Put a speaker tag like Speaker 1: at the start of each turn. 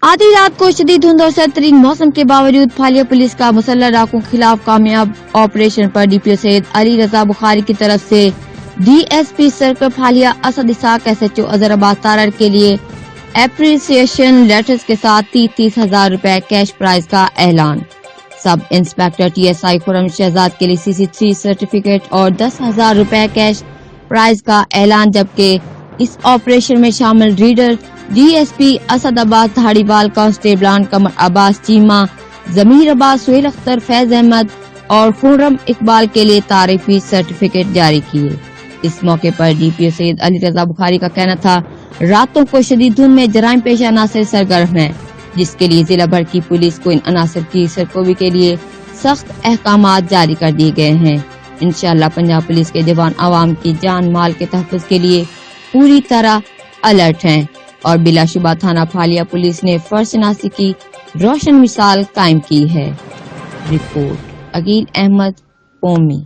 Speaker 1: آدھی رات کو شدید دھند اور سرد ترین موسم کے باوجود پھالیہ پولیس کا مسلح ڈاکوؤں کے خلاف کامیاب آپریشن پر ڈی پی او سید علی رضا بخاری کی طرف سے D S P circle Phalia Asad Ishaq S H O Azharabad Tarar کے لیے اپریسیشن لیٹرز کے ساتھ 30,000 روپے کیش پرائز کا اعلان۔ Sub inspector T S I Khurram Shahzad کے لیے CC3 سرٹیفکیٹ اور 10,000 روپے کیش پرائز کا اعلان، جبکہ اس آپریشن میں شامل ریڈر ڈی ایس پی اسد آباد دھاڑی بال کانسٹیبلان قمر عباس چیمہ، ضمیر عباس، سہیل اختر، فیض احمد اور خرم اقبال کے لیے تعریفی سرٹیفکیٹ جاری کیے۔ اس موقع پر ڈی پی او سید علی رضا بخاری کا کہنا تھا، راتوں کو شدید دھند میں جرائم پیشہ عناصر سرگرم ہیں، جس کے لیے ضلع بھر کی پولیس کو ان عناصر کی سرکوبی کے لیے سخت احکامات جاری کر دیے گئے ہیں۔ انشاءاللہ پنجاب پولیس کے جوان عوام کی جان مال کے تحفظ کے لیے پوری طرح الرٹ ہیں اور بلا شبہ تھانہ پھالیہ پولیس نے فرض شناسی کی روشن مثال قائم کی ہے۔ رپورٹ عقیل احمد قومی۔